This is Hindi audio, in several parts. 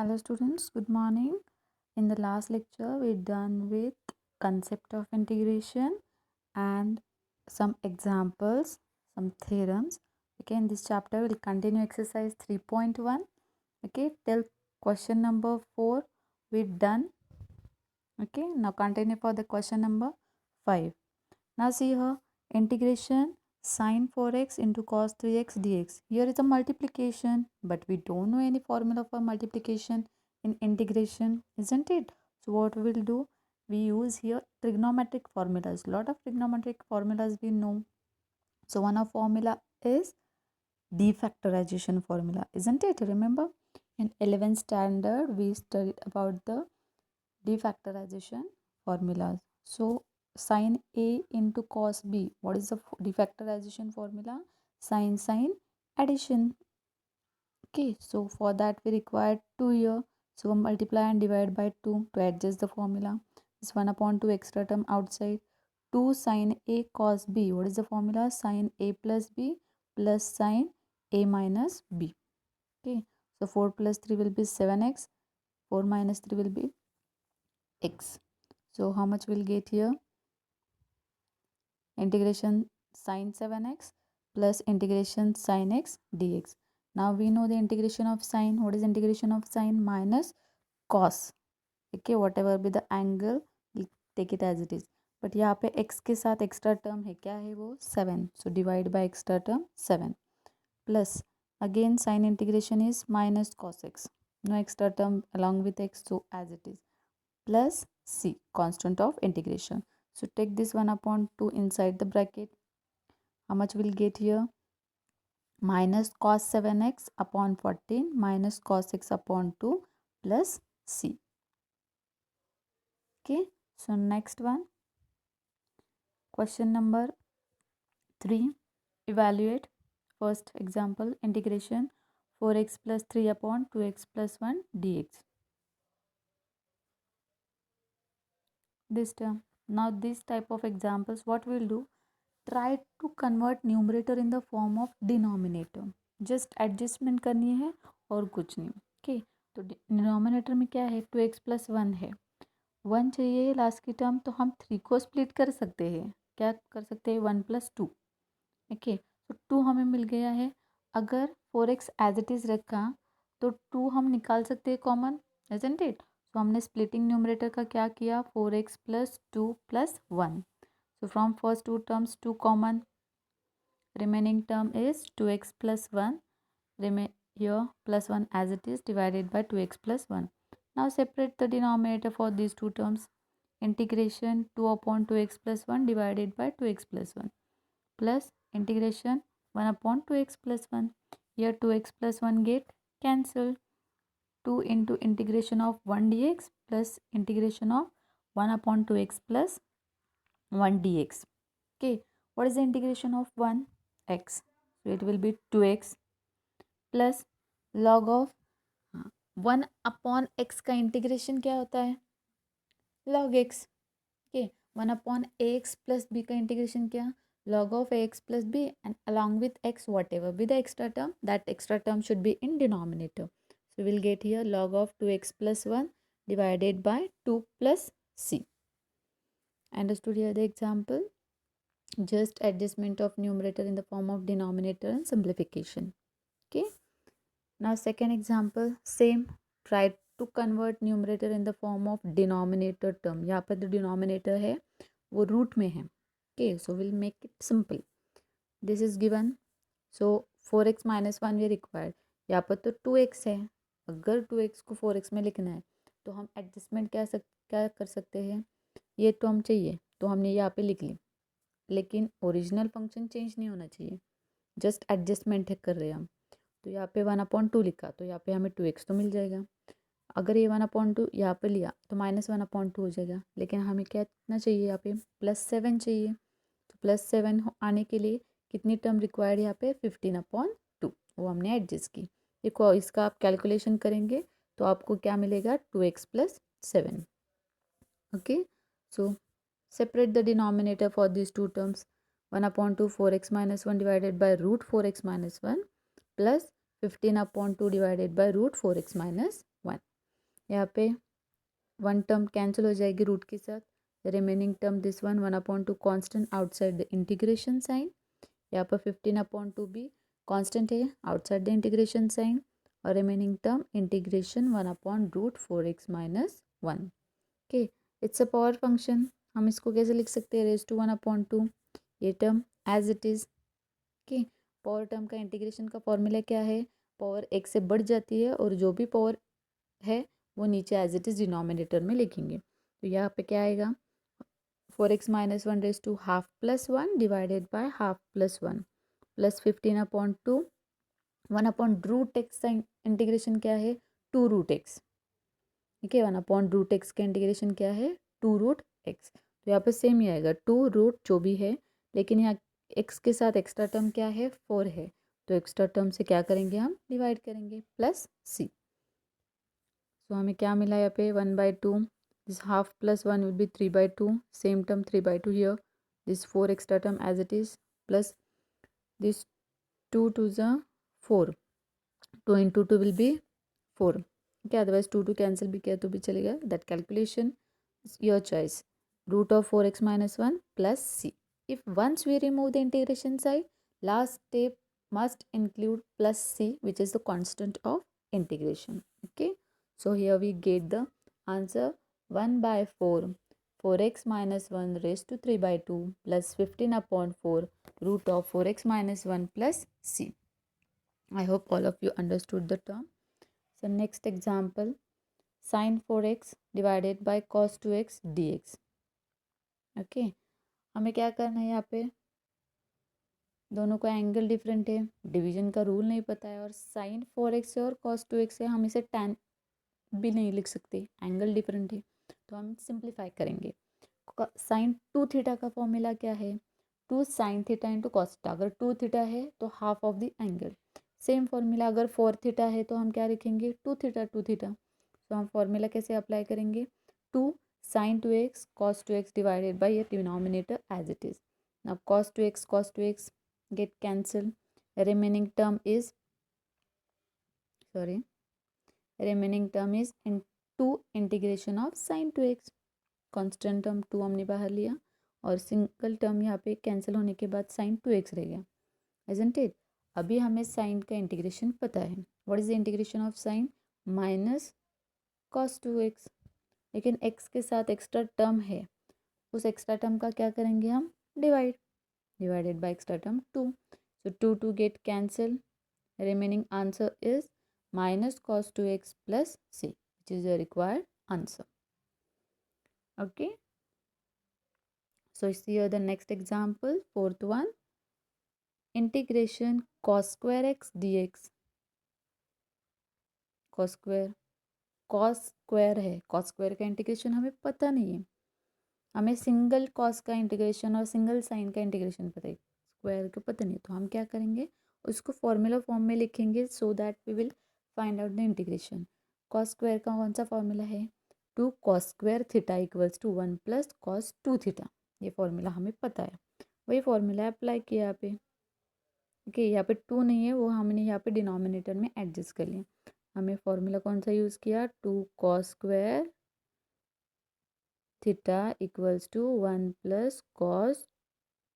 Hello students, good morning. In the last lecture, we're done with concept of integration and some examples, some theorems. Okay, in this chapter, we'll continue exercise 3.1. Okay, till question number 4, we're done. Okay, now continue for the question number 5. Now see here, integration sine 4x into cos 3x dx. Here is a multiplication, but we don't know any formula for multiplication in integration, isn't it? So what we will do, we use here trigonometric formulas. Lot of trigonometric formulas we know. So one of formula is defactorization formula, isn't it? Remember in 11th standard we studied about the defactorization formulas. So sine A into cos B. What is the defactorization formula? Sine addition. Okay, so for that we require 2 here. So multiply and divide by 2 to adjust the formula. This 1 upon 2 extra term outside. 2 sine A cos B. What is the formula? Sine A plus B plus sine A minus B. Okay, so 4 plus 3 will be 7x. 4 minus 3 will be x. So how much we'll get here? Integration sine 7x plus integration sine x dx. Now we know the integration of sine. What is integration of sine? Minus cos. Okay, whatever be the angle, we'll take it as it is. But यहाँ पे x के साथ extra term है, क्या है वो? 7. So divide by extra term 7 plus again sine integration is minus cos x. No extra term along with x, so as it is. Plus c, constant of integration. So take this 1 upon 2 inside the bracket. How much we'll get here? Minus cos 7x upon 14 minus cos x upon 2 plus c. Okay, so next one. Question number 3. Evaluate. First example, integration 4x plus 3 upon 2x plus 1 dx. This term. Now this type of examples, what we'll do? Try to convert numerator in the form of denominator. Just adjustment करनी है और कुछ नहीं. Okay, तो डिनोमिनेटर में क्या है? 2x प्लस 1 है. 1 चाहिए लास्ट की टर्म, तो हम 3 को स्प्लिट कर सकते हैं. क्या कर सकते हैं? 1 प्लस 2. ओके, तो 2 हमें मिल गया है. अगर 4x एज इट इज़ रखा तो 2 हम निकाल सकते हैं कॉमन, इजंट इट? तो हमने स्प्लिटिंग न्यूमरेटर का क्या किया? 4x plus 2 plus 1. So from first two terms 2 common, remaining term is 2x plus 1, remain here plus 1 as it is divided by 2x plus 1. Now separate the denominator for these two terms. Integration 2 upon 2x plus 1 divided by 2x plus 1 plus integration 1 upon 2x plus 1. Here 2x plus 1 get cancelled. 2 into integration of 1 dx plus integration of 1 upon 2x plus 1 dx. Okay, what is the integration of 1? X. So it will be 2x plus log of 1 upon x का इंटीग्रेशन क्या होता है? log x. Okay, 1 upon ax plus b का इंटीग्रेशन क्या? log of ax plus b, and along with x whatever be the extra term, that extra term should be in denominator. So we'll get here log of 2x plus 1 divided by 2 plus c. Understood here the example? Just adjustment of numerator in the form of denominator and simplification. Okay, now second example, same. Try to convert numerator in the form of denominator term. यहाँ पर जो denominator है वो root में है. Okay, so we'll make it simple. This is given, so 4x minus 1 we required. यहाँ पर तो 2x है. अगर 2x को 4x में लिखना है तो हम adjustment क्या कर सकते हैं? ये टर्म चाहिए तो हमने यहाँ पे लिख ली, लेकिन ओरिजिनल फंक्शन चेंज नहीं होना चाहिए, जस्ट एडजस्टमेंट है कर रहे हैं हम. तो यहाँ पे 1/2 लिखा तो यहाँ पे हमें 2x तो मिल जाएगा. अगर ये 1/2 यहाँ पे लिया तो -1/2 हो जाएगा, लेकिन हमें क्या इतना चाहिए? यहाँ पे +7 चाहिए. तो +7 आने के लिए कितनी टर्म रिक्वायर्ड? यहाँ पे 15/2, वो हमने एडजस्ट की. देखो इसका आप कैलकुलेशन करेंगे तो आपको क्या मिलेगा? 2x + 7. Okay, so separate the denominator for these two terms. 1/2 4x minus 1 divided by root 4x minus 1 plus 15/2 divided by root 4x minus 1. यहाँ पे वन टर्म कैंसिल हो जाएगी रूट के साथ, remaining term this one 1/2 constant outside the integration sign. यहाँ पर 15/2 भी कांस्टेंट है आउटसाइड द इंटीग्रेशन साइन, और remaining term integration 1/√4x - 1। Okay, it's a power function. हम इसको कैसे लिख सकते हैं, रेज टू 1/2, ये term as it is. Okay, power term का इंटीग्रेशन का फॉर्मूला क्या है, पावर x से बढ़ जाती है और जो भी पावर है वो नीचे एज इट इज़ डिनोमिनेटर में लिखेंगे। तो यहाँ पे क्या आएगा, 4x - 1 raise to half plus 1 divided by half plus 1 plus 15/2। 1/√x का इंटीग्रेशन क्या है, 2√x। ठीक है, 1/√x का इंटीग्रेशन क्या है, 2√x। तो यहाँ पे सेम ही आएगा 2 रूट जो भी है, लेकिन यहाँ x के साथ एक्स्ट्रा टर्म क्या है, 4 है, तो एक्स्ट्रा टर्म से क्या करेंगे, हम डिवाइड करेंगे प्लस c। तो हमें क्या मिला यहाँ पे, 1/2, this half plus 1 will be 3/2, same term 3/2 here, this 4 extra term as it is, plus this 2 to the 4, 2 into 2 will be 4। okay, otherwise 2 cancel भी किया तो भी चलेगा, that calculation your choice. Root of 4x - 1 plus c। if once we remove the integration side, last step must include plus c, which is the constant of integration। okay, so here we get the answer 1/4 4x - 1 raised to 3/2 plus 15/4 root of 4x - 1 plus c। I hope all of you understood the term. So next example, sin 4x divided by cos 2x dx। Okay, हमें क्या करना है, यहाँ पे दोनों का एंगल डिफरेंट है, डिवीजन का रूल नहीं पता है, और sin 4x है और cos 2x है, हम इसे tan भी नहीं लिख सकते, एंगल डिफरेंट है, तो हम सिंप्लीफाई करेंगे। sin 2 थीटा का फॉर्मूला क्या है, 2 sin theta into cos theta. अगर 2 थीटा है तो half of the angle. Same formula अगर 4 थीटा है तो हम क्या लिखेंगे, 2 थीटा 2 थीटा। तो हम फॉर्मूला कैसे अप्लाई करेंगे, 2 sin 2x cos 2x divided by ये denominator as it is. Now cos 2x get cancelled, remaining term is sorry remaining term is into integration of sin 2x। Constant term 2 हमने बाहर लिया, और सिंगल टर्म यहाँ पे कैंसिल होने के बाद sin 2x रह गया, isn't it। अभी हमें साइन का इंटीग्रेशन पता है, what is the integration of sine, minus cos 2x, लेकिन x के साथ एक्स्ट्रा टर्म है, उस एक्स्ट्रा टर्म का क्या करेंगे हम, divided by extra term 2। So 2 get cancel, remaining answer is minus cos 2x plus c, which is the required answer। okay, so see here the next example, fourth one, integration cos square x dx। cos square है, cos स्क्वायर का इंटीग्रेशन हमें पता नहीं है, हमें सिंगल cos का इंटीग्रेशन और सिंगल साइन का इंटीग्रेशन पता है, स्क्वायर का पता नहीं। तो हम क्या करेंगे, उसको फॉर्मूला फॉर्म में लिखेंगे, so that we will find out the integration. cos square का कौन सा फॉर्मूला है, 2 cos square theta equals to 1 plus cos 2 theta, ये फॉर्मूला हमें पता है, वही फॉर्मूला अप्लाई किया यहाँ पे। ओके, यहाँ पे 2 नहीं है, वो हमने यहाँ पे डिनोमिनेटर में एडजस्ट कर लिया। हमें फॉर्मूला कौन सा यूज़ किया, 2 cos square theta equals to 1 plus cos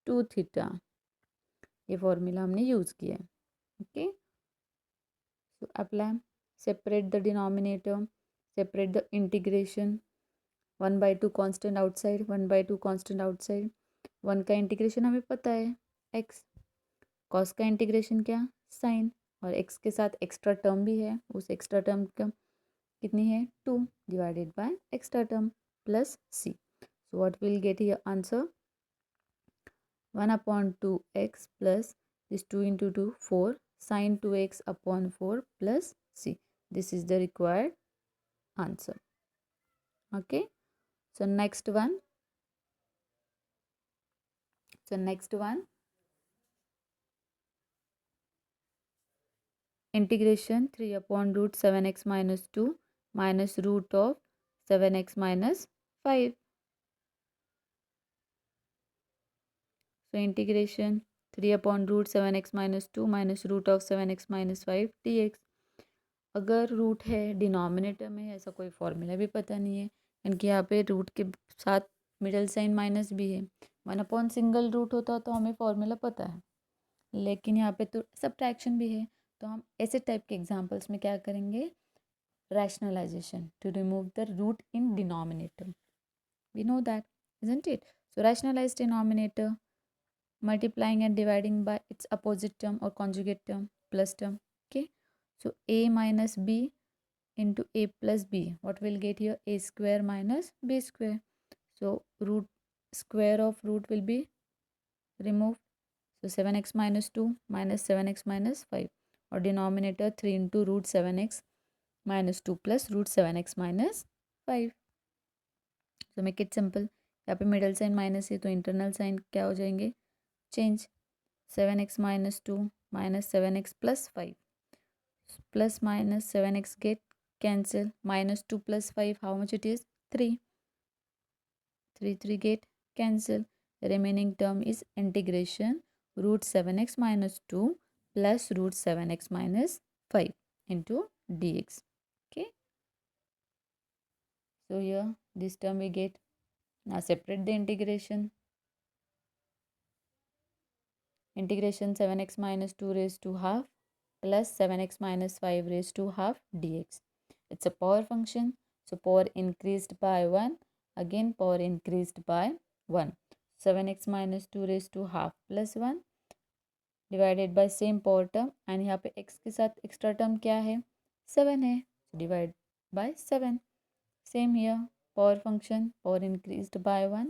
2 theta, ये फॉर्मूला हमने यूज़ किया है। Okay, so apply, separate the denominator, separate the integration, 1/2 constant outside, 1/2 constant outside, 1 का इंटीग्रेशन हमें पता है x, cos का इंटीग्रेशन क्या, साइन, और x के साथ एक्स्ट्रा टर्म भी है, उस एक्स्ट्रा टर्म का कितनी है, 2 divided by extra term plus c। So what will get here answer, 1/2x plus this 2 into 2 4 sin 2x upon 4 plus c, this is the required answer। okay, so next one, integration 3/√7x minus 2 minus root of 7x minus 5। so integration 3/√7x minus 2 minus root of 7x minus 5 dx। अगर रूट है डिनोमिनेटर में, ऐसा कोई फॉर्मूला भी पता नहीं है, इनके यहाँ पे रूट के साथ मिडल साइन माइनस भी है। 1 अपॉन सिंगल रूट होता तो हमें फॉर्मूला पता है, लेकिन यहाँ पे तो सब्ट्रैक्शन भी है। तो हम ऐसे टाइप के एग्जांपल्स में क्या करेंगे, rationalization to remove the root in denominator. We know that, isn't it? So rationalize denominator, multiplying and dividing by its opposite term or conjugate term, plus term. Okay, so a minus b into a plus b, what we'll get here, a square minus b square. So root square of root will be removed, so 7x minus 2 minus 7x minus 5, or denominator 3 into root 7x minus 2 plus root 7x minus 5. So make it simple. यहाँ पे मिडल साइन माइनस है तो इंटरनल साइन क्या हो जाएंगे, change. 7x minus 2 minus 7x plus 5, plus minus 7x get cancel, minus 2 plus 5, how much it is, 3. 3 get cancel. Remaining term is integration root 7x minus 2 plus root 7x minus 5 into dx. Okay, so here this term we get. Now separate the integration. Integration 7x minus 2 raised to half plus 7x minus 5 raised to half dx. It's a power function, so power increased by 1, again power increased by 1. 7x minus 2 raised to half plus 1 divided by same power term, and यहाँ पे x के साथ एक्स्ट्रा टर्म क्या है, 7 है, divide by 7. Same here, power function, power increased by 1,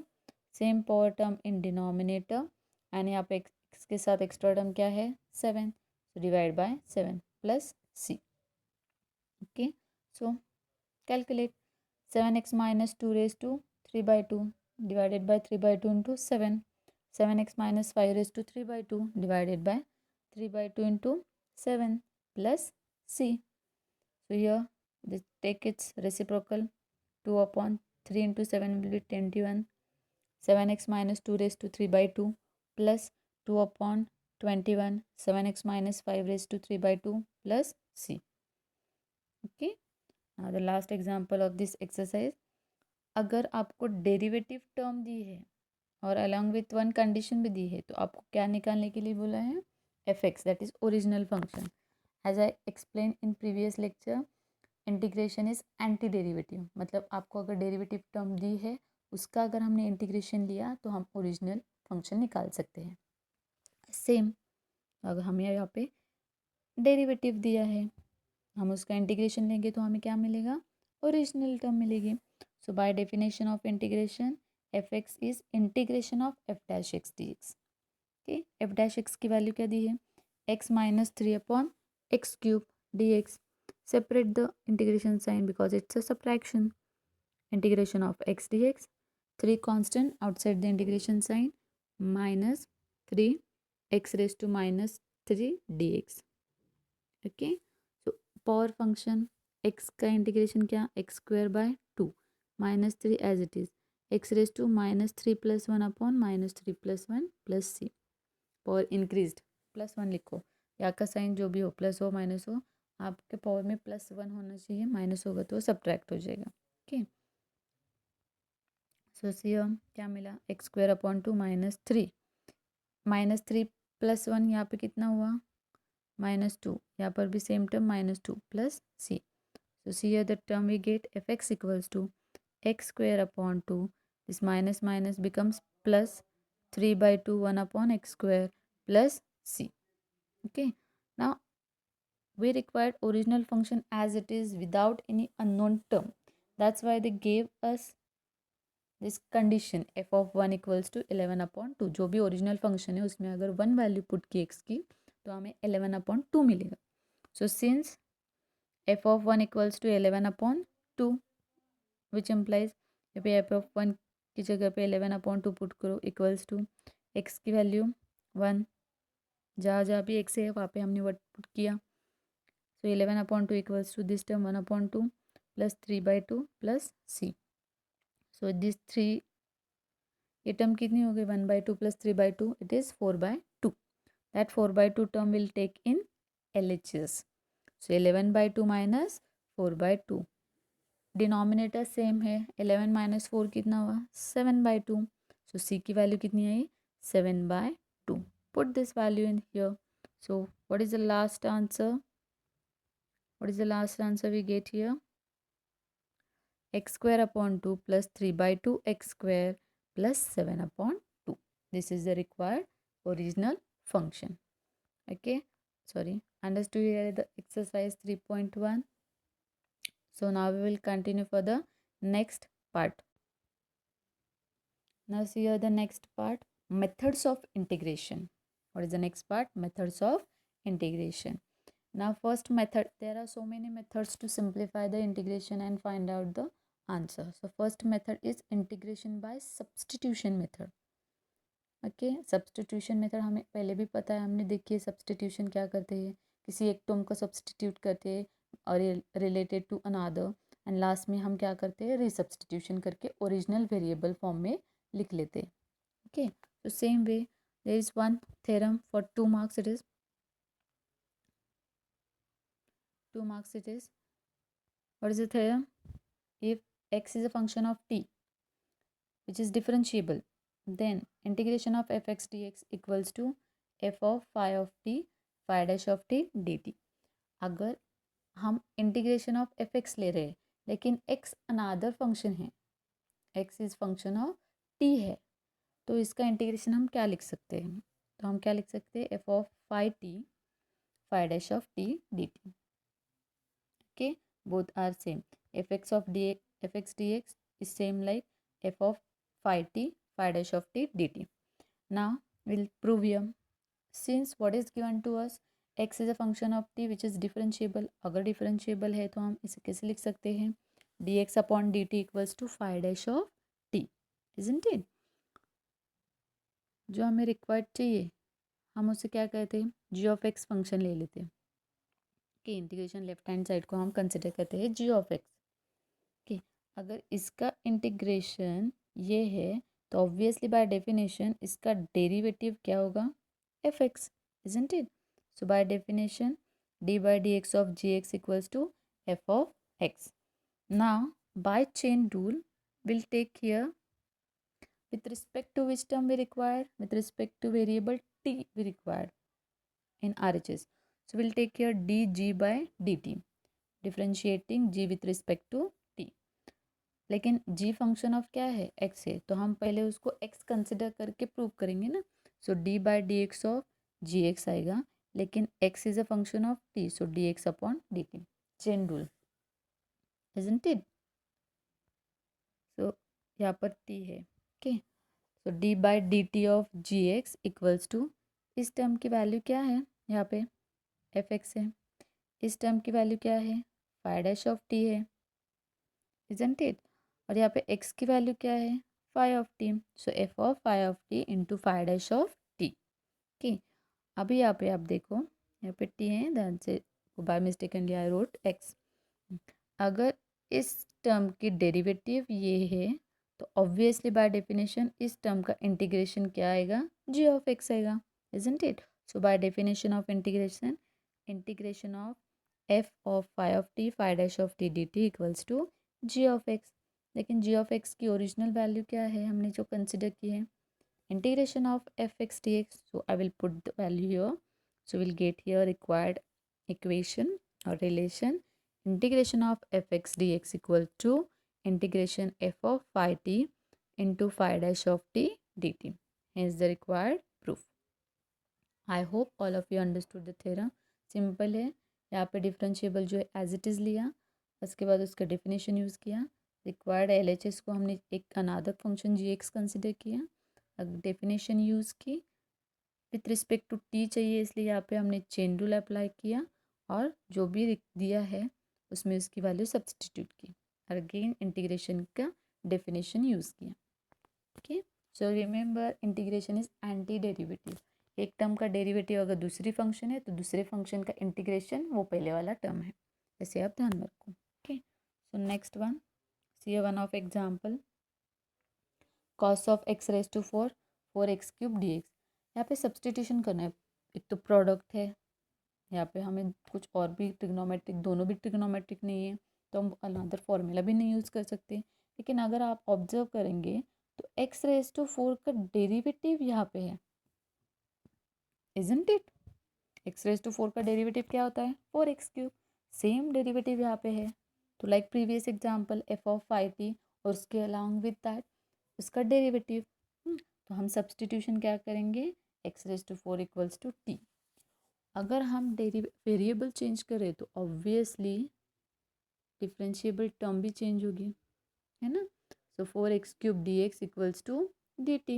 same power term in denominator, and यहाँ पे x के साथ एक्स्ट्रा टर्म क्या है, 7, so divide by 7 plus c. Okay, so calculate 7x minus 2 raised to 3 by 2 divided by 3 by 2 into 7. 7x minus 5 raised to 3 by 2 divided by 3 by 2 into 7 plus c. So here this take its reciprocal, 2 upon 3 into 7 will be 21. 7x minus 2 raised to 3 by 2 plus 2 upon 21, 7x minus 5 raised to 3 by 2 plus c. Okay, now the last example of this exercise. अगर आपको डेरिवेटिव टर्म दी है और अलॉन्ग विथ वन कंडीशन भी दी है, तो आपको क्या निकालने के लिए बोला है, f x, that is original function. As I explain in previous lecture, integration is anti derivative, मतलब आपको अगर डेरिवेटिव टर्म दी है उसका अगर हमने इंटीग्रेशन लिया तो हम ओरिजिनल फंक्शन निकाल सकते हैं. सेम अगर हमें यहाँ पे डेरिवेटिव दिया है, हम उसका इंटीग्रेशन लेंगे तो हमें क्या मिलेगा, ओरिजिनल टर्म मिलेगी. So by definition of integration, fx is integration of f dash x dx. Okay, f dash x की वैल्यू क्या दी है, x minus 3 upon x cube dx. Separate the integration sign because it's a subtraction. Integration of x dx, 3 constant outside the integration sign, minus 3 x raised to minus 3 dx. Okay, so power function x का इंटीग्रेशन क्या, x square by 2 minus 3 as it is, x raised to minus 3 plus 1 upon minus 3 plus 1 plus c. Power increased, plus 1 लिखो, या का साइन जो भी हो, प्लस हो माइनस हो, आपके पावर में प्लस 1 होना चाहिए, माइनस होगा तो सब्ट्रैक्ट हो जाएगा. ओके, सो सी क्या मिला, x square upon 2 minus three plus 1, यहाँ पे कितना हुआ, -2, यहाँ पर भी same term -2 plus c. So see here the term we get, fx equals to x square upon 2, this minus minus becomes plus 3 by 2 1 upon x square plus c. Okay, now we required original function as it is without any unknown term. That's why they gave us this condition, f of 1 equals to 11 upon 2. जो भी ओरिजिनल फंक्शन है उसमें अगर 1 वैल्यू पुट की x की तो हमें 11 upon 2 मिलेगा. So since f of 1 equals to 11 upon 2, which implies यहाँ पे f of 1 की जगह पे 11 upon 2 पुट करो, इक्वल्स टू x की वैल्यू 1, जहाँ जहाँ भी x है वहाँ पे हमने 1 पुट किया. So 11 upon 2 equals to this term 1 upon 2 plus 3 by 2 plus c. So this 3, ये टर्म कितनी हो गई, 1 by 2 plus 3 by 2, it is 4 by 2. That 4 by 2 term will take in LHS. So 11/2 minus 4/2, denominator same है, 11 माइनस 4 कितना हुआ 7/2, सो सी की वैल्यू कितनी आई 7/2. Put this value in here. So what is the last answer? What is the last answer we get here? X square upon 2 plus 3/2 x square plus 7 upon 2. This is the required original function. Okay, sorry, understood here the exercise 3.1. So now we will continue for the next part. Now see here the next part, methods of integration. What is the next part? Methods of integration. Now first method, there are so many methods to simplify the integration and find out the answer. So first method is integration by substitution method. Okay, substitution method हमें पहले भी पता है, हमने देखिए सब्सटीट्यूशन क्या करते हैं, किसी एक टर्म को सब्सटीट्यूट करते हैं और related to another, and last में हम क्या करते हैं रीसब्सटीट्यूशन करके ओरिजिनल वेरिएबल फॉर्म में लिख लेते हैं. ओके, तो same way there is one theorem for 2 marks. It is 2 marks. It is, what is the theorem? If x is a function of t which is differentiable, then integration of fx dx equals to f of phi of t phi dash of t dt. अगर हम इंटीग्रेशन ऑफ एफ एक्स ले रहे हैं लेकिन एक्स अनादर फंक्शन है, x is function of t है, तो इसका इंटीग्रेशन हम क्या लिख सकते हैं? तो हम क्या लिख सकते हैं, f of phi t phi dash of T D t. Okay, both are same. F x of d f x D x is same like f of phi t phi dash of t dt. Now we'll prove here. Since what is given to us, x is a function of t which is differentiable. अगर differentiable है तो हम इसे कैसे लिख सकते हैं, dx upon dt equals to phi dash of t, isn't it? जो हमें रिक्वायर्ड चाहिए हम उसे क्या कहते हैं, g of x फंक्शन ले लेते हैं कि इंटीग्रेशन लेफ्ट हैंड साइड को हम कंसिडर करते हैं g of x. कि अगर इसका इंटीग्रेशन ये है तो ऑब्वियसली बाय डेफिनेशन इसका डेरिवेटिव क्या होगा, f x, isn't it? So by definition d by D x of ji x equals to f of x. Now by chain rule will take care with respect to which term we require, with respect to variable t we required in RHS. So we'll take here dg by dt, differentiating g with respect to t. लेकिन g फंक्शन ऑफ क्या है, x है, तो हम पहले उसको x कंसिडर करके प्रूव करेंगे ना. So d by D x of ji X आएगा, लेकिन x is a function of t, so D X upon D T, chain rule, isn't it? So यहाँ पर t है. Okay, so d by D T of ji x equals to, इस टर्म की वैल्यू क्या है यहाँ पे, एफ एक्स है, इस टर्म की वैल्यू क्या है, फाई डैश ऑफ टी है, इजंट इट? और यहाँ पे x की वैल्यू क्या है, phi of t, so f of phi of t into phi dash of t. Okay, अभी यहाँ पे आप देखो, यहाँ पे t है, ध्यान से by mistakenly I wrote x. अगर इस टर्म की डेरिवेटिव ये है तो ऑब्वियसली बाय डेफिनेशन इस टर्म का इंटीग्रेशन क्या आएगा, g ऑफ x आएगा, isn't it? So by definition of integration, integration of f of phi of t phi dash of T D t equals to g of x. लेकिन g ऑफ x की ओरिजिनल वैल्यू क्या है, हमने जो कंसिडर की है, integration of F x D X. So I will put the value here. So will get here required equation और relation, integration of F x D X equal to integration F of phi T into phi dash of T D T. Hence the required proof. I hope all of you understood the theorem. Simple है, यहाँ पे डिफरेंशिएबल जो है एज इट इज़ लिया, उसके बाद उसका डेफिनेशन यूज़ किया, रिक्वायर्ड एल एच एस को हमने एक अनादर फंक्शन जी एक्स कंसिडर किया, डेफिनेशन यूज़ की, विथ रिस्पेक्ट टू टी चाहिए इसलिए यहाँ पे हमने चेन रूल अप्लाई किया और जो भी दिया है उसमें उसकी वैल्यू सब्सटीट्यूट की, और अगेन इंटीग्रेशन का डेफिनेशन यूज़ किया. Okay, so remember integration is anti derivative. एक टर्म का डेरिवेटिव अगर दूसरी फंक्शन है तो दूसरे फंक्शन का इंटीग्रेशन वो पहले वाला टर्म है, ऐसे आप ध्यान में रखो. Okay, so next one, see one of example, cos of x raise to 4 4x cube dx. यहाँ पे सब्सटीट्यूशन करना है, एक तो प्रोडक्ट है यहाँ पे हमें कुछ और भी ट्रिग्नोमेट्रिक, दोनों भी ट्रिग्नोमेट्रिक नहीं है तो हम अनदर फॉर्मूला भी नहीं यूज़ कर सकते। लेकिन अगर आप ऑब्जर्व करेंगे तो x⁴ का डेरिवेटिव यहाँ पे है, इजंट इट? x⁴ का डेरिवेटिव क्या होता है? 4x³। सेम डेरिवेटिव यहाँ पे है। तो लाइक प्रीवियस एग्जाम्पल f(5t) और उसके अलॉन्ग विद दैट उसका डेरिवेटिव। तो हम सब्सटीट्यूशन क्या करेंगे? x⁴ equals to t। अगर हम वेरिएबल चेंज करें तो ऑब्वियसली डिफरेंशिएबल टर्म भी चेंज होगी, है ना। सो 4x³ dx equals to dt।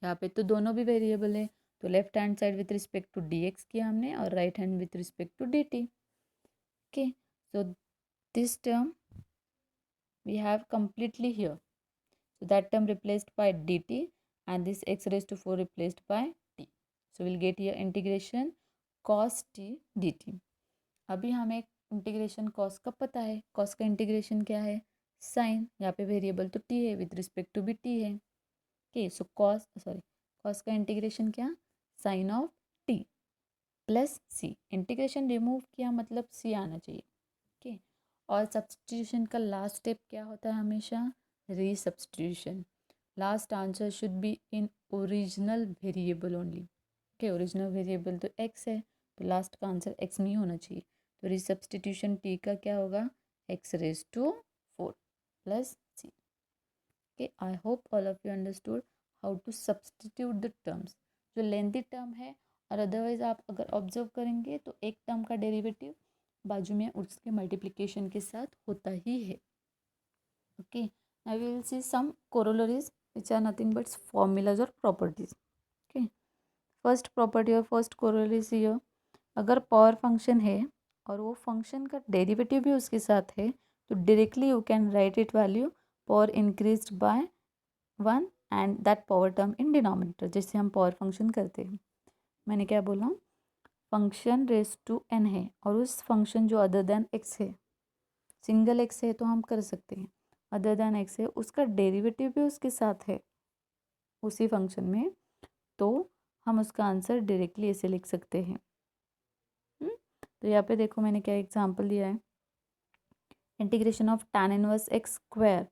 यहाँ पे तो दोनों भी वेरिएबल है, तो left hand side with respect to dx किया हमने और right hand with respect to dt। Okay, so this term we have completely here. So that term replaced by dt and this x⁴ replaced by t. So we'll get here integration cos t dt. अभी हमें इंटीग्रेशन कॉस का पता है। कॉस का इंटीग्रेशन क्या है? साइन। यहाँ पे वेरिएबल तो t है, विथ रिस्पेक्ट टू भी t है। ओके, सो कॉस का इंटीग्रेशन क्या? Sine of t plus c। Integration remove किया मतलब c आना चाहिए। ओके, और सब्सटीट्यूशन का लास्ट स्टेप क्या होता है? हमेशा resubstitution. Last answer should be in original variable only. Okay, original variable तो x है, तो लास्ट का आंसर x नहीं होना चाहिए। तो रीसब्सटीट्यूशन t का क्या होगा? x⁴ plus c। Okay, I hope all of you understood how to substitute the terms. जो लेंथी टर्म है और अदरवाइज आप अगर ऑब्जर्व करेंगे तो एक टर्म का डेरिवेटिव बाजू में उसके मल्टीप्लिकेशन के साथ होता ही है। Okay, now we will see some corollaries which are nothing but formulas और प्रॉपर्टीज। ओके, फर्स्ट प्रॉपर्टी और फर्स्ट कोरोलरी इज हियर। अगर पावर फंक्शन है और वो फंक्शन का डेरिवेटिव भी उसके साथ है तो directly you can write it value power increased by 1 and that power term in denominator. जैसे हम पावर फंक्शन करते हैं, मैंने क्या बोला? फंक्शन रेज टू n है और उस फंक्शन जो अदर देन x है, सिंगल x है तो हम कर सकते हैं, अदर देन x है उसका डेरिवेटिव भी उसके साथ है उसी फंक्शन में, तो हम उसका आंसर डायरेक्टली ऐसे लिख सकते हैं। तो यहाँ पे देखो मैंने क्या एग्जांपल दिया है। Integration of tan−1x²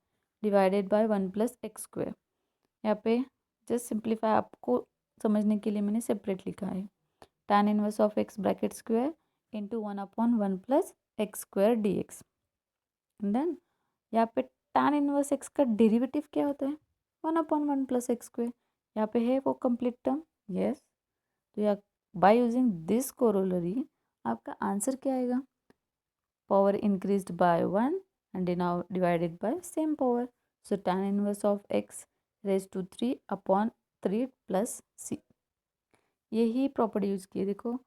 divided by 1+x²। यहाँ पे जस्ट सिंप्लीफाई आपको समझने के लिए मैंने सेपरेट लिखा है। tan−1 bracket square into 1/1+x² dx। Then यहाँ पे tan−1x का डेरिवेटिव क्या होता है? 1/1+x²। यहाँ पे है वो कंप्लीट टर्म, यस। तो या बाय यूजिंग दिस कोरोलरी आपका आंसर क्या आएगा? Power increased by 1 and now divided by same power. So tan−1 of x raise to 3/3 plus c। यही प्रॉपर्टी यूज की है। देखो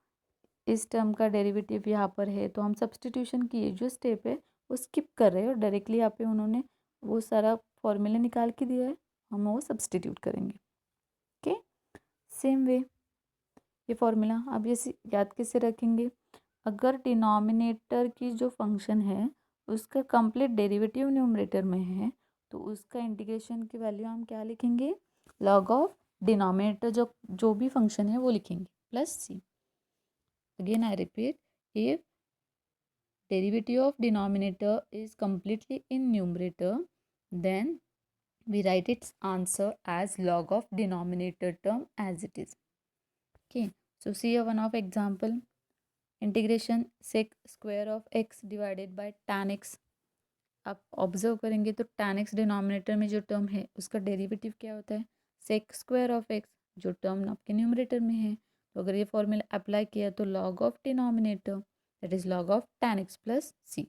इस टर्म का डेरिवेटिव यहाँ पर है तो हम सब्सटीट्यूशन की जो स्टेप है वो स्किप कर रहे हैं और डायरेक्टली यहाँ पे उन्होंने वो सारा फॉर्मूला निकाल के दिया है, हम वो सब्सटीट्यूट करेंगे। ओके, सेम वे ये फॉर्मूला अब ये याद कैसे रखेंगे? अगर डिनोमिनेटर की जो फंक्शन है उसका कंप्लीट डेरिवेटिव न्यूमरेटर में है तो उसका इंटीग्रेशन की वैल्यू हम क्या लिखेंगे? लॉग ऑफ डिनोमिनेटर जो भी फंक्शन है वो लिखेंगे plus c. Again I repeat, if derivative of denominator is completely in numerator, then we write its answer as log of denominator term as it is. Okay, so see a one of example. Integration sec square of x divided bye tan x। आप ऑब्जर्व करेंगे तो tan x डिनोमिनेटर में जो टर्म है उसका डेरिवेटिव क्या होता है? sec स्क्वायर ऑफ x, जो टर्म आपके न्यूमरेटर में है। तो अगर ये फॉर्मूला अप्लाई किया तो log of denominator that is log of tan x plus c।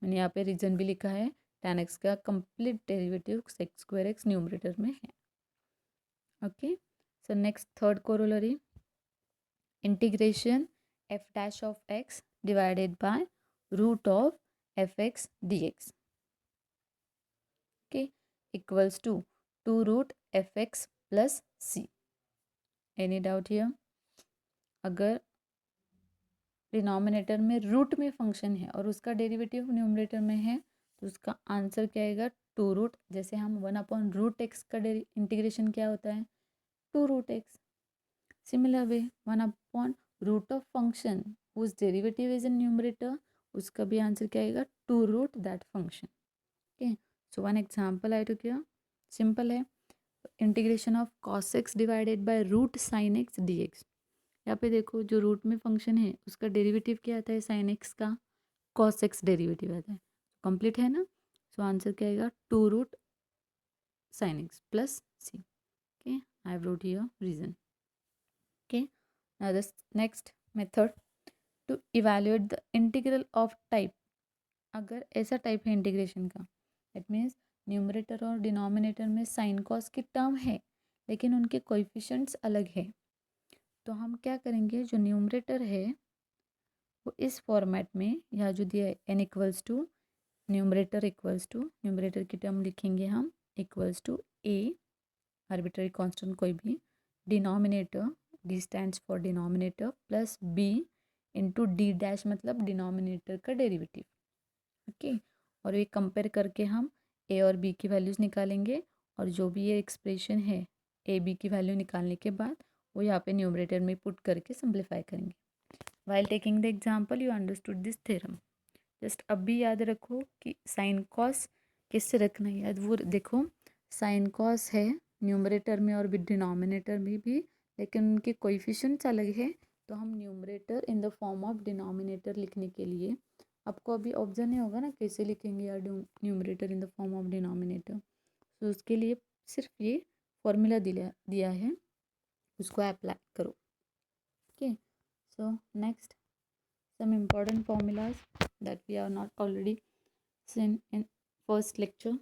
मैंने यहाँ पे रीजन भी लिखा है, tan x का complete derivative sec square x numerator में है। Okay, so next third corollary, integration f dash of x divided by root of fx dx, okay, equals to 2 root fx plus c. Any doubt here? अगर डिनोमिनेटर में रूट में फंक्शन है और उसका डेरिवेटिव न्यूमरेटर में है तो उसका आंसर क्या आएगा? 2 रूट। जैसे हम 1/√x का इंटीग्रेशन क्या होता है? 2 root x। Similar way 1/√x root of function उस डेरिवेटिव इज इन न्यूमरेटर, उसका भी आंसर क्या आएगा, two root that function. Okay, so one example I to क्या, सिंपल है, integration of cos x divided by root sine x D x. यहाँ पे देखो जो रूट में फंक्शन है उसका डेरिवेटिव क्या आता है, साइन एक्स का cos x डेरिवेटिव आता है, कंप्लीट है ना। सो आंसर क्या आएगा, two root sine x plus C. Okay, I have wrote here reason. Okay, now the next method to evaluate the integral of type. अगर ऐसा टाइप है इंटीग्रेशन का, दैट मीन्स न्यूमरेटर और डिनोमिनेटर में साइन कॉस की टर्म है लेकिन उनके कोएफिशिएंट्स अलग है, तो हम क्या करेंगे, जो न्यूमरेटर है वो इस फॉर्मेट में, यहाँ जो दिया है n इक्वल्स टू न्यूमरेटर की टर्म लिखेंगे हम equals to a arbitrary constant कोई भी, denominator d stands for denominator plus b into d dash मतलब डिनोमिनेटर का डेरिवेटिव। ओके, और ये कंपेयर करके हम a और b की वैल्यूज़ निकालेंगे, और जो भी ये एक्सप्रेशन है a b की वैल्यू निकालने के बाद वो यहाँ पे न्यूमरेटर में पुट करके सिंप्लीफाई करेंगे। While taking the example you understood this theorem. Just अब भी याद रखो कि साइन कॉस किससे रखना है याद, वो देखो साइन कॉस है न्यूमरेटर में और भी डिनोमिनेटर में भी, लेकिन उनके कोएफिशिएंट्स अलग है, तो हम numerator in the form of denominator लिखने के लिए, आपको अभी ऑप्शन नहीं होगा ना कैसे लिखेंगे यार numerator in the form of denominator, तो उसके लिए सिर्फ ये फॉर्मूला दिया है, उसको अप्लाई करो। Okay, so next some important formulas that we are not already seen in first lecture.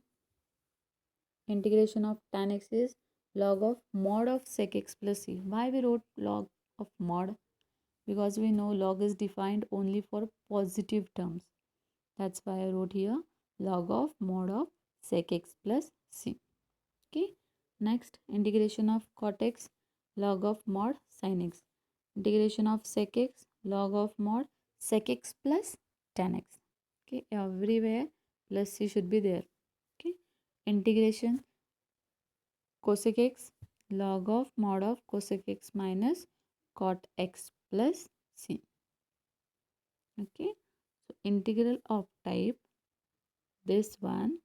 Integration of tan x is log of mod of sec x plus c. Why we wrote log of mod? Because we know log is defined only for positive terms. That's why I wrote here log of mod of sec x plus c. Okay, next integration of cot x log of mod sin x. Integration of sec x log of mod sec x plus tan x. Okay, everywhere plus c should be there. Okay, integration cosec x log of mod of cosec x minus cot x plus c. Okay, so integral of type this one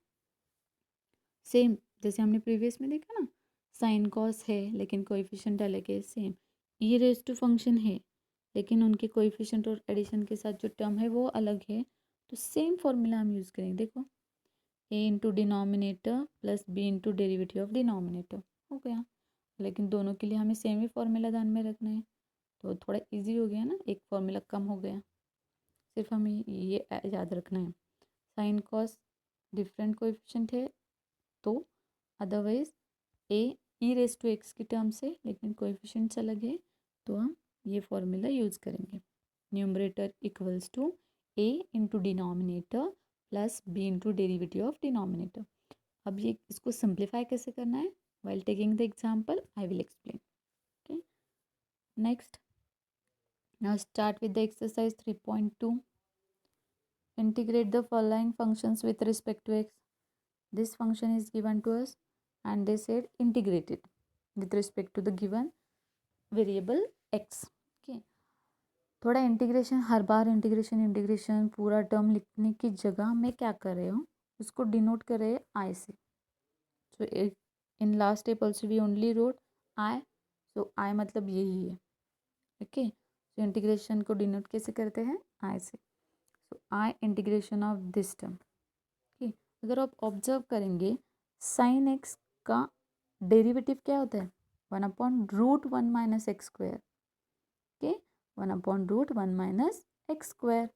same जैसे हमने प्रीवियस में देखा ना, साइन कॉस है लेकिन कोएफिशिएंट अलग है, same e raise to function है लेकिन उनके कोएफिशिएंट और एडिशन के साथ जो टर्म है वो अलग है, तो सेम फॉर्मूला हम यूज़ करेंगे। देखो A into denominator plus B into derivative of denominator हो गया, लेकिन दोनों के लिए हमें सेम ही फॉर्मूला ध्यान में रखना है, तो थोड़ा इजी हो गया ना, एक फॉर्मूला कम हो गया, सिर्फ हमें ये याद रखना है साइन कॉस डिफरेंट कोएफिशिएंट है, तो otherwise a e raise to x की टर्म से लेकिन कोएफिशिएंट्स अलग है, तो हम ये फॉर्मूला यूज़ करेंगे, numerator equals to a into denominator plus B into derivative of denominator. अब ये इसको सिंप्लीफाई कैसे करना है, while taking the example I will explain. Okay, next now start with the exercise 3.2। integrate the following functions with respect to x. This function is given to us and they said integrate it with respect to the given variable x. Okay, थोड़ा इंटीग्रेशन, हर बार इंटीग्रेशन पूरा टर्म लिखने की जगह मैं क्या कर रहे हूँ, उसको डिनोट कर रहे हैं आई से। So in last step also we only wrote I, so I मतलब यही है। ओके, सो इंटीग्रेशन को डिनोट कैसे करते हैं, आई से। So I integration of this term. Okay, अगर आप ऑब्जर्व करेंगे साइन एक्स का डेरिवेटिव क्या होता है, 1/√1 minus X square. Okay, 1/√1 minus X square.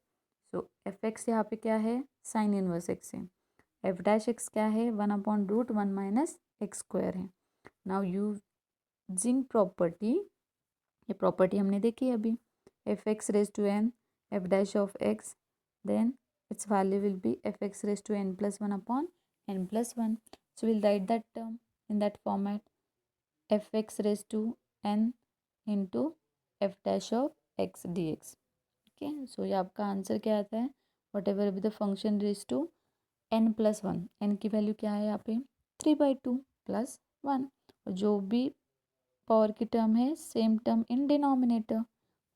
So F X यहाँ पे क्या है, साइन इनवर्स एक्स है, एफ डैश एक्स क्या है, 1/√1 माइनस एक्स स्क्वायर है। नाउ यूजिंग प्रॉपर्टी, ये प्रॉपर्टी हमने देखी अभी, F X raise to N F dash of X, then its value will be fx raised to n plus 1 upon n plus 1. So we'll write that term in that format, fx raised to n into f dash of x dx. Okay, so ये आपका आंसर क्या आता है, whatever be the function raise to n plus 1, n की वैल्यू क्या है यहाँ पे 3/2 प्लस 1, और जो भी पावर की टर्म है same term in denominator,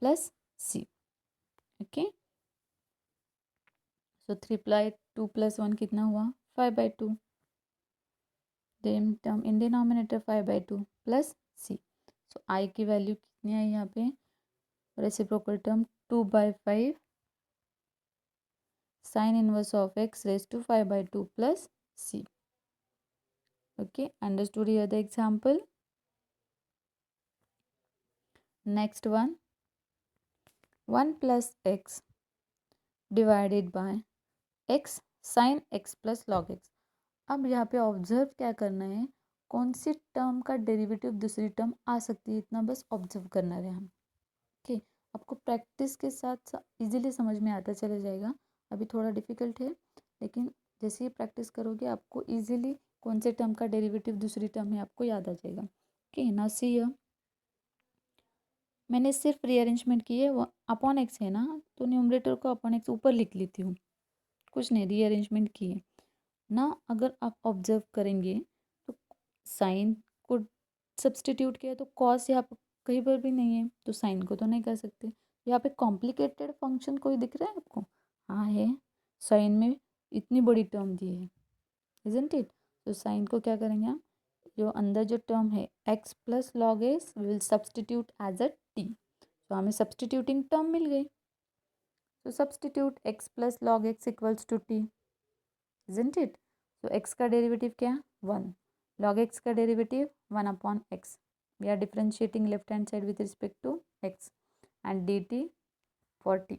plus C. Okay, so 3/2 + 1 कितना हुआ 5/2. Term in denominator 5/2 plus C. So I की वैल्यू कितनी आई यहाँ पे, reciprocal term 2/5 sin inverse of x raised to 5/2 plus c. Okay, understood here the example. Next one, 1 plus x divided by x sin x plus log x. अब यहाँ पे ऑब्जर्व क्या करना है, कौन सी टर्म का डेरिवेटिव दूसरी टर्म आ सकती है, इतना बस ऑब्जर्व करना है हम. ओके, आपको प्रैक्टिस के साथ इजीली समझ में आता चला जाएगा. अभी थोड़ा डिफिकल्ट है, लेकिन जैसे ही प्रैक्टिस करोगे आपको इजीली कौन से टर्म का डेरिवेटिव दूसरी टर्म है आपको याद आ जाएगा. ओके, ना सी मैंने सिर्फ रीअरेंजमेंट की है, वो अपॉन एक्स है ना, तो न्यूमरेटर को अपॉन एक्स ऊपर लिख लेती हूँ, कुछ नहीं, रीअरेंजमेंट की है ना. अगर आप ऑब्जर्व करेंगे तो साइन को सब्सटीट्यूट किया तो कॉस यहाँ पर कहीं पर भी नहीं है, तो साइन को तो नहीं कर सकते. यहाँ पे कॉम्प्लिकेटेड फंक्शन कोई दिख रहा है आपको, हाँ है, साइन में इतनी बड़ी टर्म दी है, इजंट इट. तो साइन को क्या करेंगे हम, जो अंदर जो टर्म है x plus log s will substitute as a t. तो हमें सब्सटीट्यूटिंग टर्म मिल गई. तो substitute x plus log x equals to t, isn't it. तो x का डेरिवेटिव क्या, 1. लॉग x का derivative 1/x. We are differentiating left hand side with respect to x and dt for t.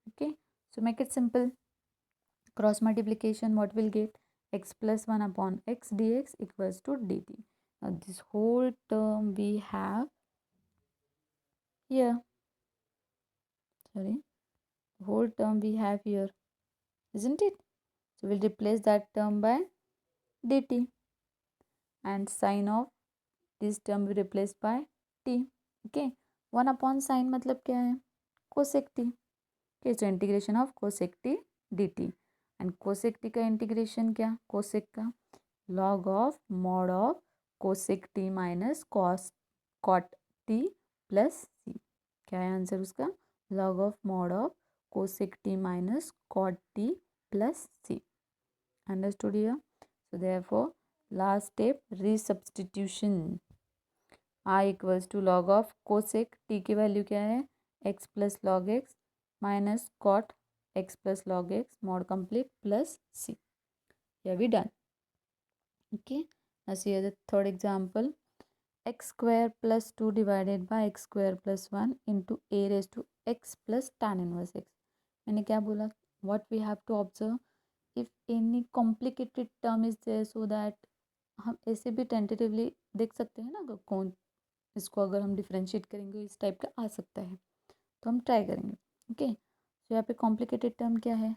Okay, so make it simple. Cross multiplication, what will get, x plus 1/x dx equals to dt. Now this whole term we have here, sorry, whole term we have here, isn't it? So we'll replace that term by dt, and sine of this term we replace by t. Okay, 1/sin मतलब क्या है, cosec t. Okay, so integration of cosec t dt, and cosec t का इंटीग्रेशन क्या, cosec का log of mod of cosec t minus cot t plus c. क्या है आंसर उसका, log of mod of cosec t minus cot t plus c. Understood here? So therefore last step, resubstitution. I equals to log of cosec t की वैल्यू क्या है, x plus log x minus cot x plus log x mod complete plus c. Here we done. Okay, now see here the third example, x square plus 2 divided by x square plus 1 into a raised to x plus tan inverse x. मैंने क्या बोला, what we have to observe, if any complicated term is there, so that हम ऐसे भी टेंटेटिवली देख सकते हैं ना, अगर कौन इसको अगर हम डिफ्रेंशिएट करेंगे इस टाइप का आ सकता है, तो हम ट्राई करेंगे. ओके, तो यहाँ पे कॉम्प्लिकेटेड टर्म क्या है,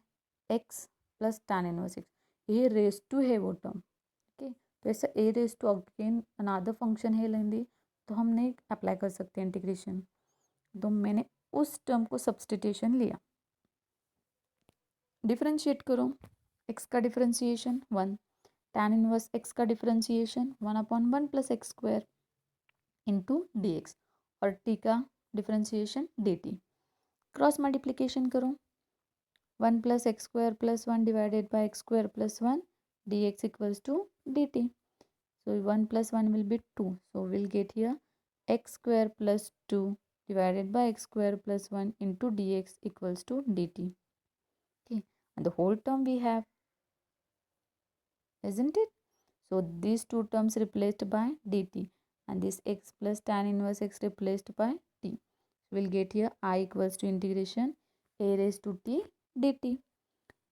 x plus tan inverse X, ये रेस टू है वो टर्म. ओके, तो ऐसा A raise to again another function है लेंदी, तो हम नहीं अप्लाई कर सकते इंटीग्रेशन. तो मैंने उस टर्म को सब्सटीट्यूशन लिया. डिफरेंशिएट करो, x का डिफरेंशिएशन 1, tan इनवर्स x का differentiation 1/1 plus x square into D x, और t का डिफरेंशिएशन dt. क्रॉस मल्टीप्लीकेशन करो, 1 plus x square plus 1 divided by x square plus 1 dx equals to dt. So 1 plus 1 will be 2. So we'll get here x square plus 2 divided by x square plus 1 into dx equals to dt. Okay, and the whole term we have, isn't it? So these two terms replaced by dt, and this x plus tan inverse x replaced by t. We'll get here I equals to integration a raised to t dt.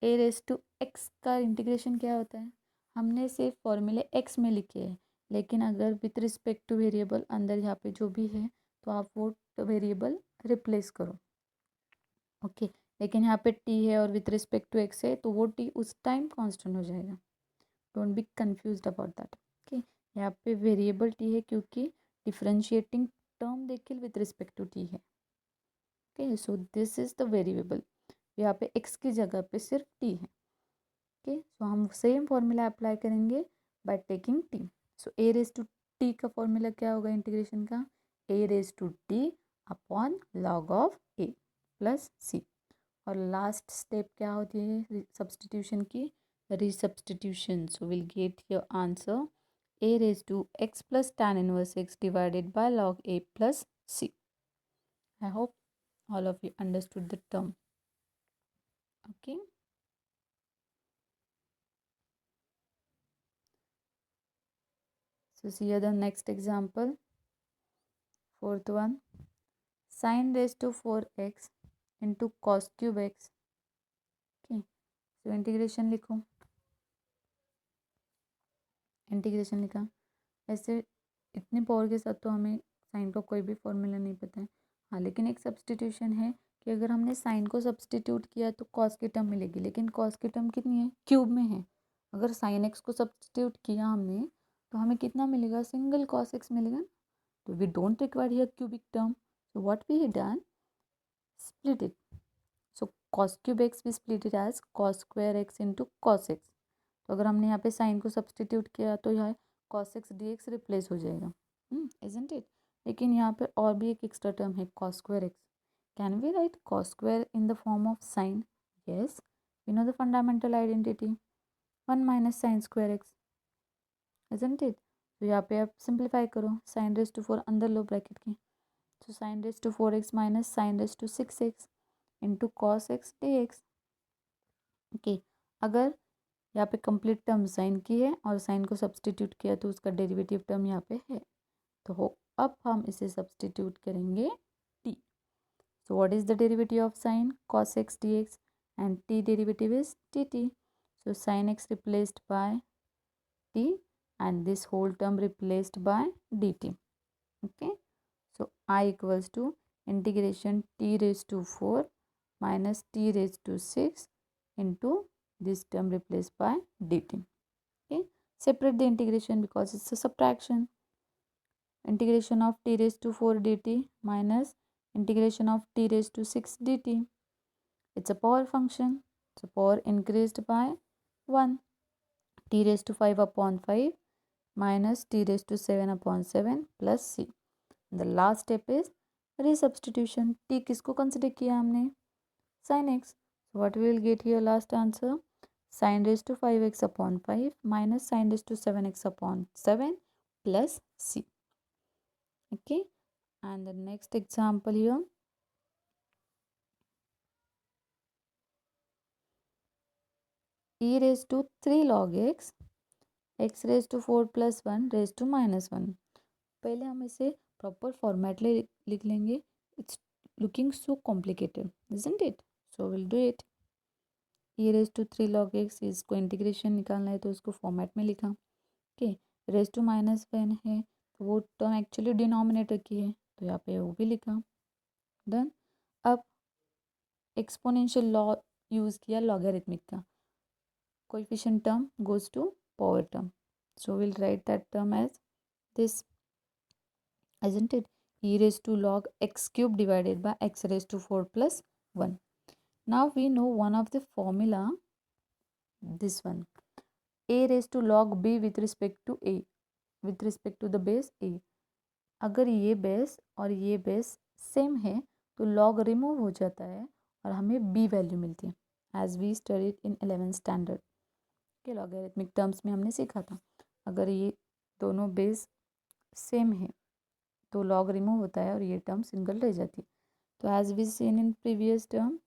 a raised to x का इंटीग्रेशन क्या होता है, हमने सिर्फ फॉर्मूले x में लिखे हैं, लेकिन अगर विथ रिस्पेक्ट टू वेरिएबल अंदर यहाँ पे जो भी है तो आप वो वेरिएबल रिप्लेस करो. ओके, लेकिन यहाँ पे t है और विथ रिस्पेक्ट टू x है, तो वो t उस टाइम कांस्टेंट हो जाएगा. Don't be confused about that. Okay, यहाँ पे वेरिएबल t है क्योंकि डिफरेंशिएटिंग टर्म देखिए विथ रिस्पेक्ट टू t है. Okay, so this is the variable, यहाँ पे x की जगह पे सिर्फ t है. ओके, सो हम सेम फॉर्मूला अप्लाई करेंगे by taking t. So a raise to t का फॉर्मूला क्या होगा इंटीग्रेशन का, a raise to t upon log of A plus C. और लास्ट स्टेप क्या होती है सब्सटीट्यूशन की, resubstitution. So will get your answer a raised to x plus tan inverse x divided by log a plus c. I hope all of you understood the term. Okay. So see here the next example. Fourth one. Sin raised to 4x into cos cube x. Okay. So integration लिखो, इंटीग्रेशन लिखा। ऐसे इतनी पावर के साथ तो हमें साइन का कोई भी फॉर्मूला नहीं पता है। हाँ, लेकिन एक सब्सटीट्यूशन है कि अगर हमने साइन को सब्सटीट्यूट किया तो कॉस की टर्म मिलेगी, लेकिन कॉस की टर्म कितनी है, क्यूब में है। अगर साइन एक्स को सब्सटीट्यूट किया हमने तो हमें कितना मिलेगा, सिंगल कॉस एक्स मिलेगा। तो we don't require here cubic term, so what we have done, split it. So cos cube x we split it as cos square x into cos x. तो अगर हमने यहाँ पे साइन को सब्सटीट्यूट किया तो यहाँ cos x D x replace हो जाएगा, इजंट इट। लेकिन यहाँ पे और भी एक एक्स्ट्रा टर्म है cos square x. Can we write cos square in the form of sine? Yes, we know the fundamental identity, 1 minus sine square x, isn't it. तो यहाँ पे आप सिंप्लीफाई करो, साइन रेज टू 4 अंदर लो ब्रैकेट की, तो sine raise to 4x minus sine raise to 6x into cos x D x. Okay, अगर यहाँ पे कंप्लीट टर्म साइन की है और साइन को सब्सटीट्यूट किया तो उसका डेरिवेटिव टर्म यहाँ पे है, तो अब हम इसे सब्सटीट्यूट करेंगे t। So what is the derivative of sine, cos x dx, and t derivative is dt। So sin x replaced by t and this whole term replaced by dt. Okay, so I equals to integration t raised to 4 minus t raised to 6 into this term replaced by dt. Okay, separate the integration because it's a subtraction. Integration of t raised to 4 dt minus integration of t raised to 6 dt. It's a power function, so power increased by 1. T raised to 5 upon 5 minus t raised to 7 upon 7 plus c. The last step is resubstitution. t किसको consider किया हमने, sin x. So what we will get here last answer, sin raised to 5x upon 5 minus sin raised to 7x upon 7 plus c. Okay, and the next example here, e raised to 3 log x, x raised to 4 plus 1 raised to minus 1. पहले हम इसे प्रॉपर फॉर्मेट में लिख लेंगे, it's looking so complicated isn't it, so will do it. e raise to 3 log x, इसको इंटीग्रेशन निकालना है तो उसको फॉर्मेट में लिखा। ओके, रेज टू माइनस 1 है तो वो टर्म एक्चुअली डिनोमिनेटर की है तो यहाँ पे वो भी लिखा। डन। अब एक्सपोनेंशियल लॉ यूज़ किया लॉगरिथमिक का, coefficient term goes to power term, so will write that term as this, isn't it, e raised to log x cube divided by x raised to 4 plus 1. Now we know one of the formula, this one, a raised to log b with respect to a, with respect to the base a. अगर ये बेस और ये बेस सेम है तो लॉग रिमूव हो जाता है और हमें b वैल्यू मिलती है, as we studied in 11th standard के लॉगरिथमिक टर्म्स में हमने सीखा था। अगर ये दोनों बेस सेम है तो लॉग रिमूव होता है और ये टर्म सिंगल रह जाती है। तो as we seen in previous term,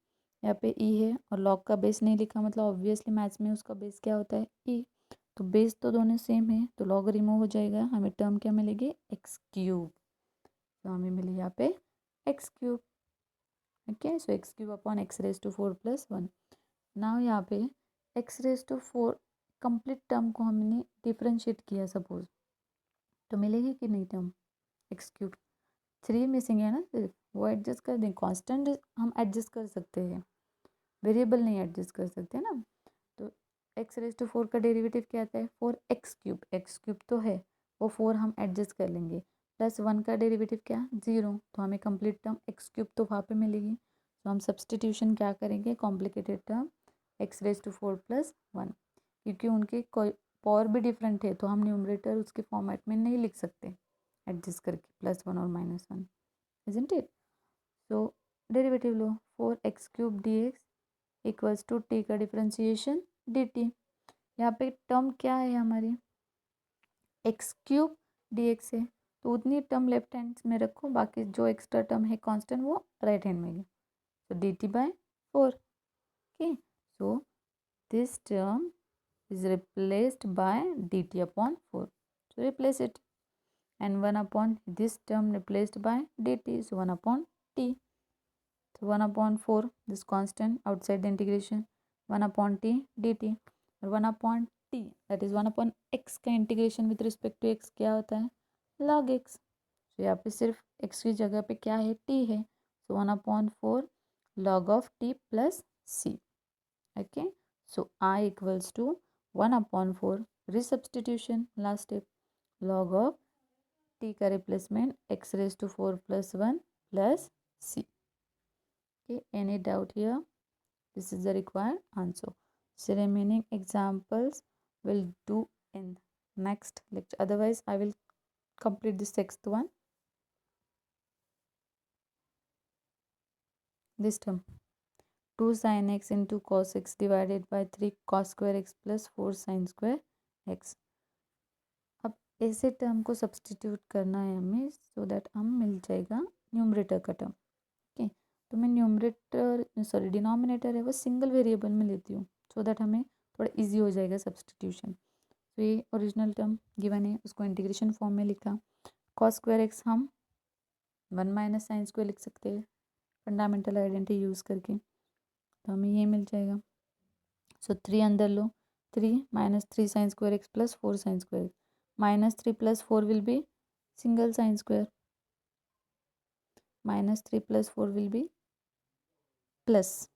यहाँ पे ई है और लॉग का बेस नहीं लिखा, मतलब ऑब्वियसली मैथ्स में उसका बेस क्या होता है, ई। तो बेस तो दोनों सेम है तो लॉग रिमूव हो जाएगा, हमें टर्म क्या मिलेगी, एक्स क्यूब। तो हमें मिली यहाँ पे x cube. Okay, so x cube upon x raise to 4 plus 1। Now यहाँ पे x raise to 4 complete term को हमने डिफ्रेंशिएट किया सपोज, तो मिलेगी कि नहीं टर्म एक्स क्यूब। 3 मिसिंग है ना सिर्फ, वो एडजस्ट कर दें, कांस्टेंट हम एडजस्ट कर सकते हैं, वेरिएबल नहीं एडजस्ट कर सकते ना। तो एक्स रेज टू 4 का डेरिवेटिव क्या आता है, 4x क्यूब, एक्स क्यूब तो है, वो 4 हम एडजस्ट कर लेंगे, प्लस 1 का डेरिवेटिव क्या, 0, तो हमें कंप्लीट टर्म एक्स क्यूब तो वहाँ पे मिलेगी। तो हम सब्सटीट्यूशन क्या करेंगे, complicated term x raise to 4 plus 1, क्योंकि उनके कोई पावर भी डिफरेंट है तो हम न्यूमरेटर उसके फॉर्मेट में नहीं लिख सकते एडजस्ट करके, +1 और -1, isn't it? सो डेरिवेटिव लो, 4x³ dx equals to t का डिफरेंशिएशन dt। यहाँ पे टर्म क्या है हमारी, x³ dx है, तो उतनी टर्म लेफ्ट हैंड में रखो, बाकी जो एक्स्ट्रा टर्म है कांस्टेंट वो राइट हैंड में है। सो dt/4। Okay, so this term is replaced by dt/4. So replace it, and 1 upon this term replaced by dt is 1 upon t. So 1 upon 4, this constant outside the integration, 1 upon t dt, और 1 upon t that is 1 upon x का integration with respect to x क्या होता है, log x। तो यहाँ पे सिर्फ x की जगह पे क्या है, t है, so 1 upon 4 log of t plus c। Okay, so I equals to 1 upon 4 resubstitution, last step, log of t का replacement x raised to 4 plus 1 plus c। okay, any doubt here? This is the required answer. So remaining examples will do in next lecture, otherwise I will complete the sixth one. This term 2 sin x into cos x divided by 3 cos square x plus 4 sin square x। अब ऐसे टर्म को सब्सटीट्यूट करना है हमें, सो दैट हम मिल जाएगा न्यूमरेटर का टर्म। ओके, तो मैं डिनोमिनेटर है वो सिंगल वेरिएबल में लेती हूँ, सो दैट हमें थोड़ा इजी हो जाएगा सब्सटीट्यूशन। तो ये ओरिजिनल टर्म गिवन है, उसको इंटीग्रेशन फॉर्म में लिखा, cos स्क्वायर एक्स हम 1 माइनस साइन स्क्वायर लिख सकते हैं फंडामेंटल आइडेंटिटी यूज़ करके, तो हमें ये मिल जाएगा। सो 3 अंदर लो, 3 minus 3 sign square x plus 4 sign square x, -3 plus 4 will be single sine square, -3 plus 4 will be plus,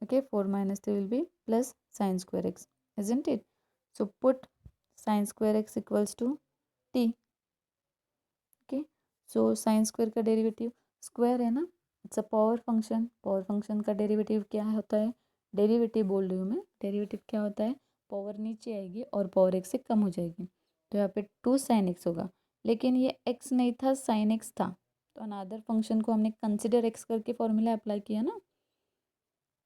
okay, 4 minus 3 will be plus sine square x, isn't it? So put sine square x equals to t। okay, so sine square का डेरिवेटिव स्क्वायर है ना, it's a power function, power function का डेरिवेटिव क्या होता है, डेरिवेटिव बोल रही हूँ मैं, डेरिवेटिव क्या होता है, पावर नीचे आएगी और पावर एक्स से कम हो जाएगी, तो यहाँ पे 2 sin x होगा, लेकिन ये x नहीं था, sin x था, तो अनदर फंक्शन को हमने कंसिडर x करके फॉर्मूला अप्लाई किया ना,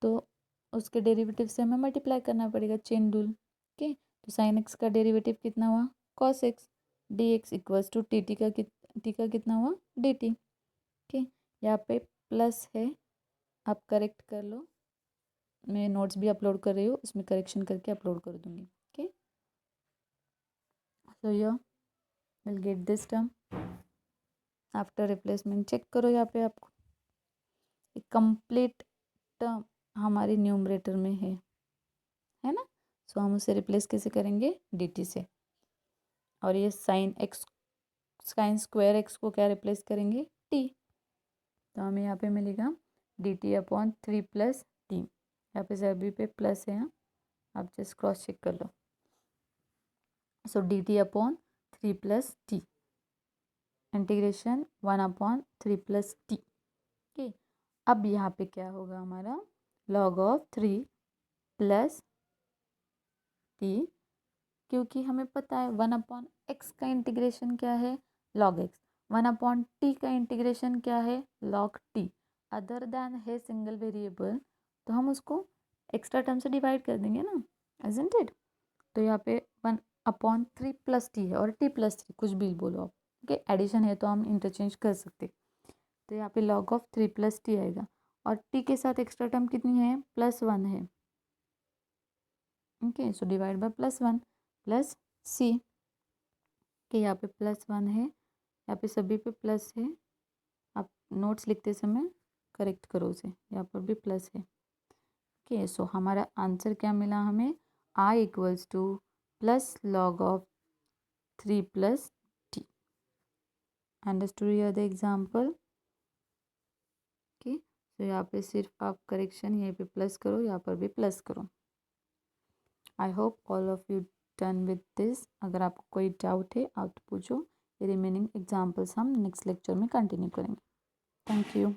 तो उसके डेरिवेटिव से हमें मल्टीप्लाई करना पड़ेगा, चेन रूल। ओके, तो sin x का डेरिवेटिव कितना हुआ, cos x dx equals to t का कितना हुआ, dt। ओके, यहाँ पे प्लस है, आप करेक्ट कर लो, मैं नोट्स भी अपलोड कर रही हूँ, उसमें करेक्शन करके अपलोड कर दूँगी। Okay, so you will get this term after replacement. Check करो यहाँ पे आपको एक कंप्लीट टर्म हमारी न्यूमरेटर में है ना, सो हम उसे रिप्लेस कैसे करेंगे, dt से, और ये साइन स्क्वायर एक्स को क्या रिप्लेस करेंगे, t, तो हमें यहाँ पे मिलेगा dt/3 प्लस t, यहाँ पे सभी पे प्लस है, आप जस्ट क्रॉस चेक कर लो। सो dt/3 plus t integration 1/3 plus t। Okay, अब यहाँ पे क्या होगा हमारा, log ऑफ 3 प्लस t, क्योंकि हमें पता है 1/x का इंटीग्रेशन क्या है, log x, 1/t का इंटीग्रेशन क्या है, log t, अदर देन है सिंगल वेरिएबल, तो हम उसको एक्स्ट्रा टर्म से डिवाइड कर देंगे ना, इजंट इट। तो यहाँ पे 1/3 प्लस t है, और t प्लस 3 कुछ भी बोलो आप, ओके, एडिशन है तो हम इंटरचेंज कर सकते, तो यहाँ पे log ऑफ 3 प्लस t आएगा, और t के साथ एक्स्ट्रा टर्म कितनी है, +1 है। Okay, so divide by +1 plus c, के यहाँ पे +1 है, यहाँ पे सभी पे प्लस है, आप नोट्स लिखते समय करेक्ट करो उसे, यहाँ पर भी प्लस है। ओके, सो हमारा आंसर क्या मिला हमें, I equals two plus log of 3 plus t। Understood here the example. Okay, तो यहाँ पे सिर्फ आप करेक्शन, यहीं पे प्लस करो, यहाँ पर भी प्लस करो। आई hope all of you done with this. अगर आपको कोई डाउट है आप तो पूछो, रिमेनिंग एग्जाम्पल्स हम नेक्स्ट लेक्चर में कंटिन्यू करेंगे। Thank you.